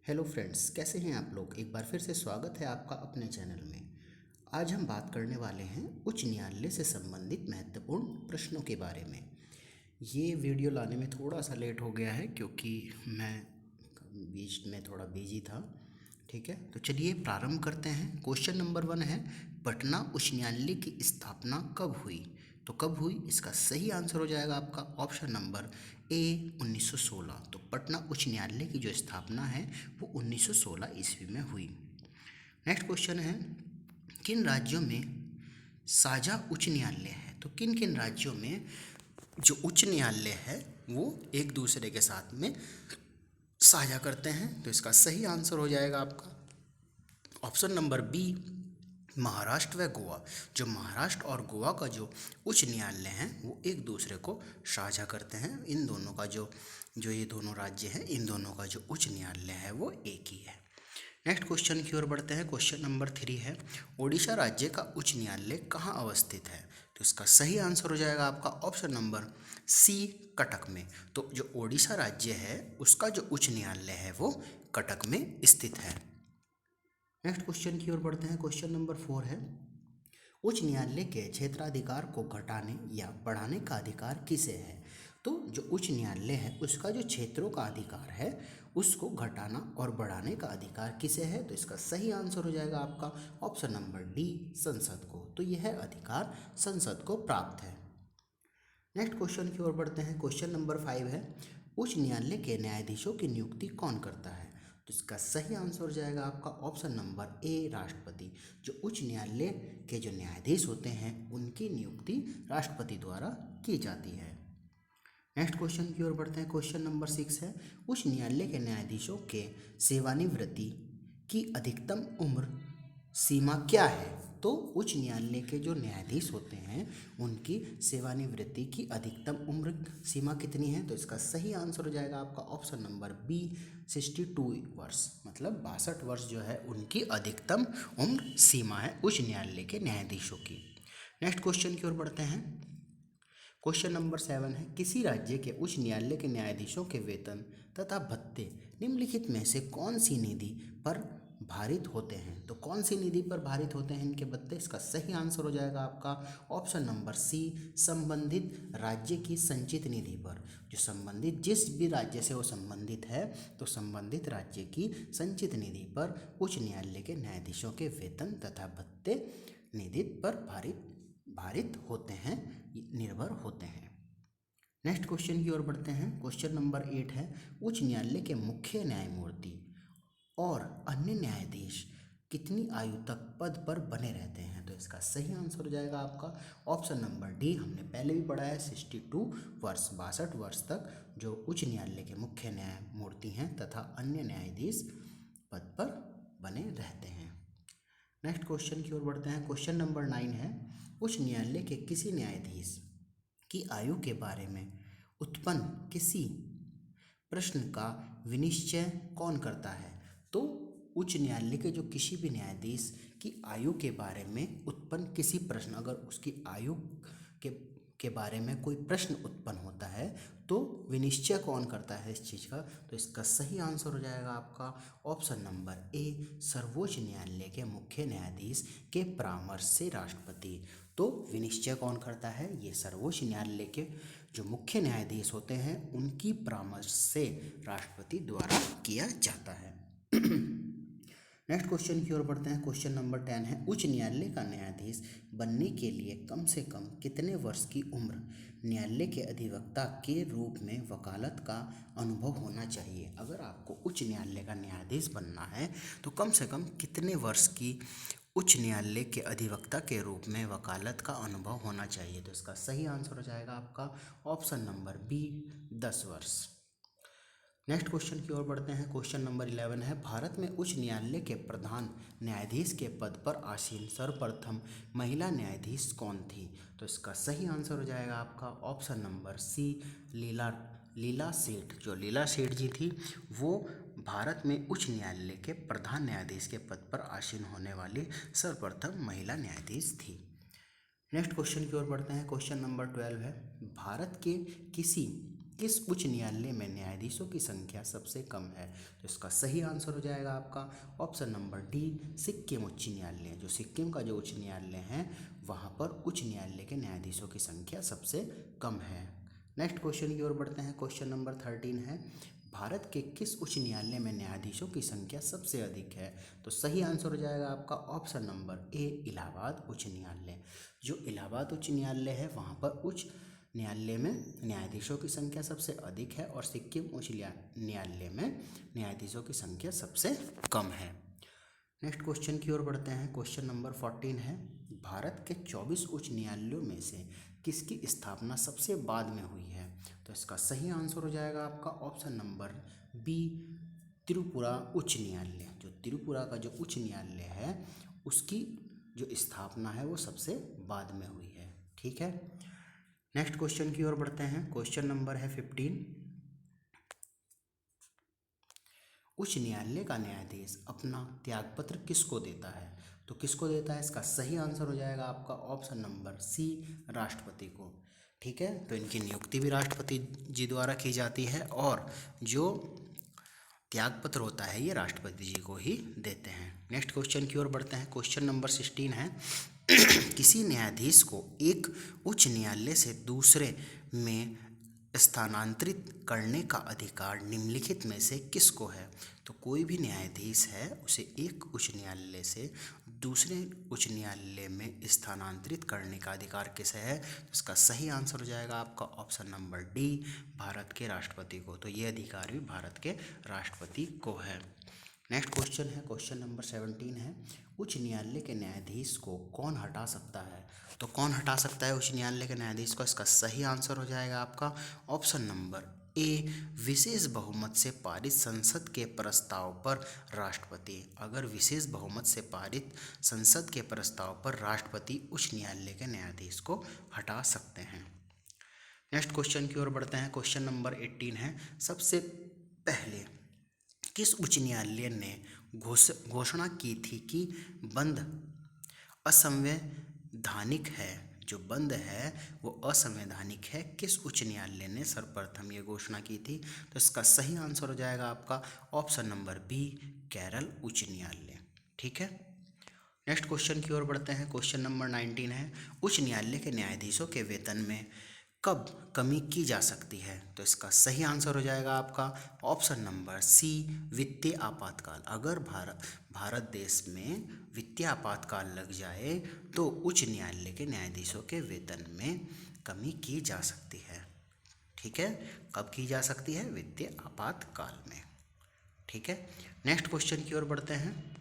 Hello friends, कैसे हैं आप लोग। एक बार फिर से स्वागत है आपका अपने चैनल में। आज हम बात करने वाले हैं उच्च न्यायालय से संबंधित महत्वपूर्ण प्रश्नों के बारे में। ये वीडियो लाने में थोड़ा सा लेट हो गया है क्योंकि मैं बीच में थोड़ा बिजी था। ठीक है, तो चलिए प्रारंभ करते हैं। क्वेश्चन नंबर 1 है, पटना उच्च न्यायालय की स्थापना कब हुई। तो कब हुई, इसका सही आंसर हो जाएगा आपका ऑप्शन नंबर ए 1916। तो पटना उच्च न्यायालय की जो स्थापना है वो 1916 ईस्वी में हुई। नेक्स्ट क्वेश्चन है, किन राज्यों में साझा उच्च न्यायालय है। तो किन किन राज्यों में जो उच्च न्यायालय है वो एक दूसरे के साथ में साझा करते हैं। तो इसका सही आंसर हो जाएगा आपका ऑप्शन नंबर बी, महाराष्ट्र व गोवा। जो महाराष्ट्र और गोवा का जो उच्च न्यायालय हैं वो एक दूसरे को साझा करते हैं। इन दोनों का जो जो ये दोनों राज्य हैं, इन दोनों का जो उच्च न्यायालय है वो एक ही है। नेक्स्ट क्वेश्चन की ओर बढ़ते हैं। क्वेश्चन नंबर 3 है, ओडिशा राज्य का उच्च न्यायालय कहाँ अवस्थित है। तो इसका सही आंसर हो जाएगा आपका ऑप्शन नंबर सी, कटक में। तो जो ओडिशा राज्य है उसका जो उच्च न्यायालय है वो कटक में स्थित है। नेक्स्ट क्वेश्चन की ओर बढ़ते हैं। क्वेश्चन नंबर 4 है, उच्च न्यायालय के क्षेत्राधिकार को घटाने या बढ़ाने का अधिकार किसे है। तो जो उच्च न्यायालय है उसका जो क्षेत्रों का अधिकार है उसको घटाना और बढ़ाने का अधिकार किसे है। तो इसका सही आंसर हो जाएगा आपका ऑप्शन नंबर डी, संसद को। तो यह अधिकार संसद को प्राप्त है। नेक्स्ट क्वेश्चन की ओर बढ़ते हैं। क्वेश्चन नंबर 5 है, उच्च न्यायालय के न्यायाधीशों की नियुक्ति कौन करता है। तो इसका सही आंसर हो जाएगा आपका ऑप्शन नंबर ए, राष्ट्रपति। जो उच्च न्यायालय के जो न्यायाधीश होते हैं उनकी नियुक्ति राष्ट्रपति द्वारा की जाती है। नेक्स्ट क्वेश्चन की ओर बढ़ते हैं। क्वेश्चन नंबर 6 है, उच्च न्यायालय के न्यायाधीशों के सेवानिवृत्ति की अधिकतम उम्र सीमा क्या है। तो उच्च न्यायालय के जो न्यायाधीश होते हैं उनकी सेवानिवृत्ति की अधिकतम उम्र सीमा कितनी है। तो इसका सही आंसर हो जाएगा आपका ऑप्शन नंबर बी, 62 वर्ष। मतलब 62 वर्ष जो है उनकी अधिकतम उम्र सीमा है उच्च न्यायालय के न्यायाधीशों की। नेक्स्ट क्वेश्चन की ओर बढ़ते हैं। क्वेश्चन नंबर 7 है, किसी राज्य के उच्च न्यायालय के न्यायाधीशों के वेतन तथा भत्ते निम्नलिखित में से कौन सी निधि पर भारित होते हैं। तो कौन सी निधि पर भारित होते हैं इनके भत्ते। इसका सही आंसर हो जाएगा आपका ऑप्शन नंबर सी, संबंधित राज्य की संचित निधि पर। जो संबंधित जिस भी राज्य से वो संबंधित है तो संबंधित राज्य की संचित निधि पर उच्च न्यायालय के न्यायाधीशों के वेतन तथा भत्ते निधि पर भारित होते हैं, निर्भर होते हैं। नेक्स्ट क्वेश्चन की ओर बढ़ते हैं। क्वेश्चन नंबर 8 है, उच्च न्यायालय के मुख्य न्यायमूर्ति और अन्य न्यायाधीश कितनी आयु तक पद पर बने रहते हैं। तो इसका सही आंसर हो जाएगा आपका ऑप्शन नंबर डी, हमने पहले भी पढ़ा है 62 वर्ष, 62 वर्ष तक जो उच्च न्यायालय के मुख्य न्यायमूर्ति हैं तथा अन्य न्यायाधीश पद पर बने रहते हैं। नेक्स्ट क्वेश्चन की ओर बढ़ते हैं। क्वेश्चन नंबर 9 है, उच्च न्यायालय के किसी न्यायाधीश की आयु के बारे में उत्पन्न किसी प्रश्न का विनिश्चय कौन करता है। तो उच्च न्यायालय के जो किसी भी न्यायाधीश की आयु के बारे में उत्पन्न किसी प्रश्न, अगर उसकी आयु के के बारे में कोई प्रश्न उत्पन्न होता है तो विनिश्चय कौन करता है इस चीज़ का। तो इसका सही आंसर हो जाएगा आपका ऑप्शन नंबर ए, सर्वोच्च न्यायालय के मुख्य न्यायाधीश के परामर्श से राष्ट्रपति। तो विनिश्चय कौन करता है, ये सर्वोच्च न्यायालय के जो मुख्य न्यायाधीश होते हैं उनकी परामर्श से राष्ट्रपति द्वारा किया जाता है। नेक्स्ट क्वेश्चन की ओर बढ़ते हैं। क्वेश्चन नंबर 10 है, उच्च न्यायालय का न्यायाधीश बनने के लिए कम से कम कितने वर्ष की उम्र न्यायालय के अधिवक्ता के रूप में वकालत का अनुभव होना चाहिए। अगर आपको उच्च न्यायालय का न्यायाधीश बनना है तो कम से कम कितने वर्ष की उच्च न्यायालय के अधिवक्ता के रूप में वकालत का अनुभव होना चाहिए। तो इसका सही आंसर हो जाएगा आपका ऑप्शन नंबर बी, 10 वर्ष। नेक्स्ट क्वेश्चन की ओर बढ़ते हैं। क्वेश्चन नंबर 11 है, भारत में उच्च न्यायालय के प्रधान न्यायाधीश के पद पर आसीन सर्वप्रथम महिला न्यायाधीश कौन थी। तो इसका सही आंसर हो जाएगा आपका ऑप्शन नंबर सी, लीला सेठ। जो लीला सेठ जी थी वो भारत में उच्च न्यायालय के प्रधान न्यायाधीश के पद पर आसीन होने वाली सर्वप्रथम महिला न्यायाधीश थी। नेक्स्ट क्वेश्चन की ओर बढ़ते हैं। क्वेश्चन नंबर 12 है, भारत के किसी किस उच्च न्यायालय में न्यायाधीशों की संख्या सबसे कम है? तो इसका सही आंसर हो जाएगा आपका ऑप्शन नंबर डी, सिक्किम उच्च न्यायालय। जो सिक्किम का जो उच्च न्यायालय है वहाँ पर उच्च न्यायालय के न्यायाधीशों की संख्या सबसे कम है। नेक्स्ट क्वेश्चन की ओर बढ़ते हैं। क्वेश्चन नंबर 13 है, भारत के किस उच्च न्यायालय में न्यायाधीशों की संख्या सबसे अधिक है? तो सही आंसर हो जाएगा आपका ऑप्शन नंबर ए, इलाहाबाद उच्च न्यायालय। जो इलाहाबाद उच्च न्यायालय है वहाँ पर उच्च न्यायालय में न्यायाधीशों की संख्या सबसे अधिक है और सिक्किम उच्च न्यायालय में न्यायाधीशों की संख्या सबसे कम है। नेक्स्ट क्वेश्चन की ओर बढ़ते हैं। क्वेश्चन नंबर 14 है, भारत के 24 उच्च न्यायालयों में से किसकी स्थापना सबसे बाद में हुई है? तो इसका सही आंसर हो जाएगा आपका ऑप्शन नंबर बी, त्रिपुरा उच्च न्यायालय। जो त्रिपुरा का जो उच्च न्यायालय है उसकी जो स्थापना है वो सबसे बाद में हुई है। ठीक है, नेक्स्ट क्वेश्चन की ओर बढ़ते हैं। क्वेश्चन नंबर है 15, उच्च न्यायालय का न्यायाधीश अपना त्यागपत्र किसको देता है? तो किसको देता है? इसका सही आंसर हो जाएगा आपका ऑप्शन नंबर सी, राष्ट्रपति को। ठीक है, तो इनकी नियुक्ति भी राष्ट्रपति जी द्वारा की जाती है और जो त्यागपत्र होता है ये राष्ट्रपति जी को ही देते हैं। नेक्स्ट क्वेश्चन की ओर बढ़ते हैं। क्वेश्चन नंबर 16 है, किसी न्यायाधीश को एक उच्च न्यायालय से दूसरे में स्थानांतरित करने का अधिकार निम्नलिखित में से किसको है? तो कोई भी न्यायाधीश है उसे एक उच्च न्यायालय से दूसरे उच्च न्यायालय में स्थानांतरित करने का अधिकार किसे है? तो इसका सही आंसर हो जाएगा आपका ऑप्शन नंबर डी, भारत के राष्ट्रपति को। तो ये अधिकार भी भारत के राष्ट्रपति को है। नेक्स्ट क्वेश्चन है, क्वेश्चन नंबर 17 है, उच्च न्यायालय के न्यायाधीश को कौन हटा सकता है? तो कौन हटा सकता है उच्च न्यायालय के न्यायाधीश को? इसका सही आंसर हो जाएगा आपका ऑप्शन नंबर ए, विशेष बहुमत से पारित संसद के प्रस्ताव पर राष्ट्रपति। अगर विशेष बहुमत से पारित संसद के प्रस्ताव पर राष्ट्रपति उच्च न्यायालय के न्यायाधीश को हटा सकते हैं। नेक्स्ट क्वेश्चन की ओर बढ़ते हैं। क्वेश्चन नंबर 18 है, सबसे पहले किस उच्च न्यायालय ने घोषणा की थी कि बंद असंवैधानिक है? जो बंद है वो असंवैधानिक है। किस उच्च न्यायालय ने सर्वप्रथम ये घोषणा की थी? तो इसका सही आंसर हो जाएगा आपका ऑप्शन नंबर बी, केरल उच्च न्यायालय। ठीक है, नेक्स्ट क्वेश्चन की ओर बढ़ते हैं। क्वेश्चन नंबर 19 है, उच्च न्यायालय के न्यायाधीशों के वेतन में कब कमी की जा सकती है? तो इसका सही आंसर हो जाएगा आपका ऑप्शन नंबर सी, वित्तीय आपातकाल। अगर भारत देश में वित्तीय आपातकाल लग जाए तो उच्च न्यायालय के न्यायाधीशों के वेतन में कमी की जा सकती है। ठीक है, कब की जा सकती है? वित्तीय आपातकाल में। ठीक है, नेक्स्ट क्वेश्चन की ओर बढ़ते हैं।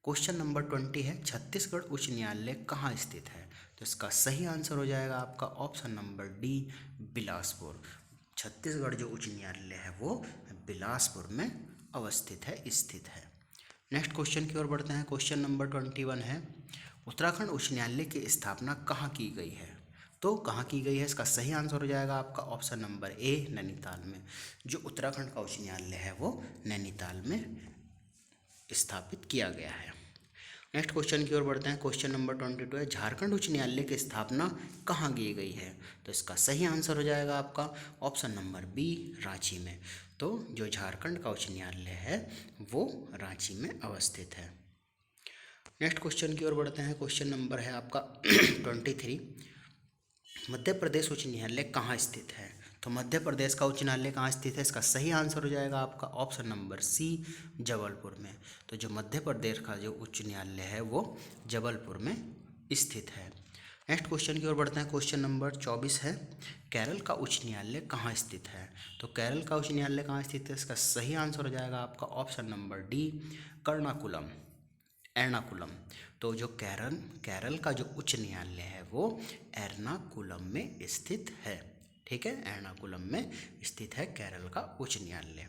क्वेश्चन नंबर 20 है, छत्तीसगढ़ उच्च न्यायालय कहाँ स्थित है? तो इसका सही आंसर हो जाएगा आपका option number D, Bilaspur. Chhattisgarh जो उच्च न्यायालय है वो बिलासपुर में अवस्थित है, स्थित है। नेक्स्ट क्वेश्चन की ओर बढ़ते हैं। क्वेश्चन नंबर 21 है, उत्तराखंड उच्च न्यायालय की स्थापना कहाँ की गई है? तो कहाँ की गई है? इसका सही आंसर हो जाएगा आपका ऑप्शन नंबर ए, नैनीताल में। जो उत्तराखंड का उच्च न्यायालय है वो नैनीताल में स्थापित किया गया है। नेक्स्ट क्वेश्चन की ओर बढ़ते हैं। क्वेश्चन नंबर 22 है, झारखंड उच्च न्यायालय की स्थापना कहाँ की गई है? तो इसका सही आंसर हो जाएगा आपका ऑप्शन नंबर बी, रांची में। तो जो झारखंड का उच्च न्यायालय है वो रांची में अवस्थित है। नेक्स्ट क्वेश्चन की ओर बढ़ते हैं। क्वेश्चन नंबर है आपका 23, मध्य प्रदेश उच्च न्यायालय कहाँ स्थित है? तो मध्य प्रदेश का उच्च न्यायालय कहाँ स्थित है? इसका सही आंसर हो जाएगा आपका ऑप्शन नंबर सी, जबलपुर में। तो जो मध्य प्रदेश का जो उच्च न्यायालय है वो जबलपुर में स्थित है। नेक्स्ट क्वेश्चन की ओर बढ़ते हैं। क्वेश्चन नंबर 24 है, केरल का उच्च न्यायालय कहाँ स्थित है? तो केरल का उच्च न्यायालय कहाँ स्थित है? इसका सही आंसर हो जाएगा आपका ऑप्शन नंबर डी, एर्नाकुलम। तो जो केरल का जो उच्च न्यायालय है वो एर्नाकुलम में स्थित है। ठीक है, एर्नाकुलम में स्थित है केरल का उच्च न्यायालय।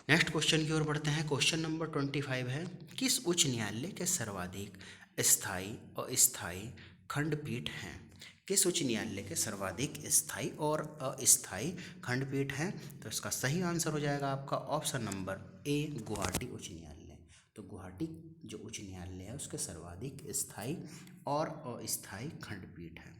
नेक्स्ट क्वेश्चन की ओर बढ़ते हैं। क्वेश्चन नंबर 25 है, किस उच्च न्यायालय के सर्वाधिक स्थायी और अस्थायी खंडपीठ हैं? किस उच्च न्यायालय के सर्वाधिक स्थायी और अस्थायी खंडपीठ हैं? तो इसका सही आंसर हो जाएगा आपका ऑप्शन नंबर ए, गुवाहाटी उच्च न्यायालय। तो गुवाहाटी जो उच्च न्यायालय है उसके सर्वाधिक स्थायी और अस्थायी खंडपीठ है।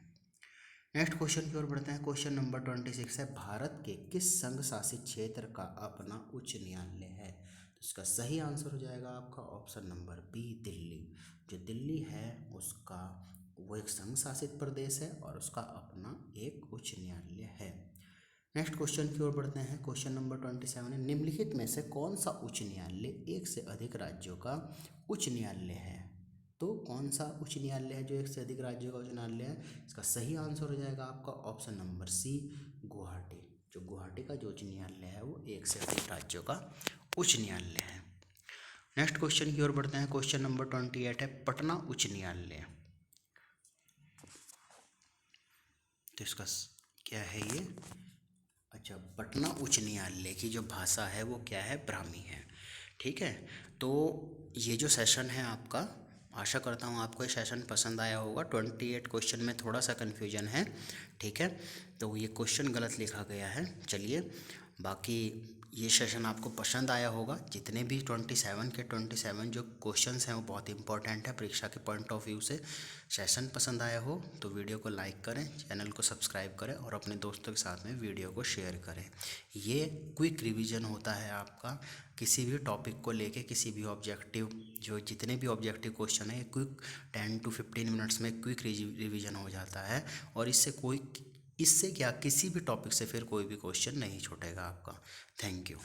नेक्स्ट क्वेश्चन की ओर बढ़ते हैं। क्वेश्चन नंबर 26 है, भारत के किस संघ शासित क्षेत्र का अपना उच्च न्यायालय है? तो इसका सही आंसर हो जाएगा आपका ऑप्शन नंबर बी, दिल्ली। जो दिल्ली है उसका वो एक संघ शासित प्रदेश है और उसका अपना एक उच्च न्यायालय है। नेक्स्ट क्वेश्चन की ओर बढ़ते हैं। क्वेश्चन नंबर 27 है, निम्नलिखित में से कौन सा उच्च न्यायालय एक से अधिक राज्यों का उच्च न्यायालय है? तो कौन सा उच्च न्यायालय है जो एक से अधिक राज्यों का उच्च न्यायालय है? इसका सही आंसर हो जाएगा आपका ऑप्शन नंबर सी, गुवाहाटी। जो गुवाहाटी का जो उच्च न्यायालय है वो एक से अधिक राज्यों का उच्च न्यायालय है। नेक्स्ट क्वेश्चन की ओर बढ़ते हैं। क्वेश्चन नंबर 28 है, पटना उच्च न्यायालय। तो इसका क्या है ये? अच्छा, पटना उच्च न्यायालय की जो भाषा है वो क्या है? ब्राह्मी है। ठीक है, तो ये जो सेशन है आपका, आशा करता हूँ आपको ये सेशन पसंद आया होगा। 28 क्वेश्चन में थोड़ा सा कन्फ्यूजन है। ठीक है, तो ये क्वेश्चन गलत लिखा गया है। चलिए, बाकी ये सेशन आपको पसंद आया होगा। जितने भी 27 जो क्वेश्चंस हैं वो बहुत इंपॉर्टेंट है परीक्षा के पॉइंट ऑफ व्यू से। सेशन पसंद आया हो तो वीडियो को लाइक करें, चैनल को सब्सक्राइब करें और अपने दोस्तों के साथ में वीडियो को शेयर करें। ये क्विक रिवीजन होता है आपका किसी भी टॉपिक को लेके, किसी भी ऑब्जेक्टिव, जो जितने भी ऑब्जेक्टिव क्वेश्चन है, क्विक 10 to 15 मिनट्स में क्विक रिवीजन हो जाता है। और इससे क्या, किसी भी टॉपिक से फिर कोई भी क्वेश्चन नहीं छूटेगा आपका। Thank you.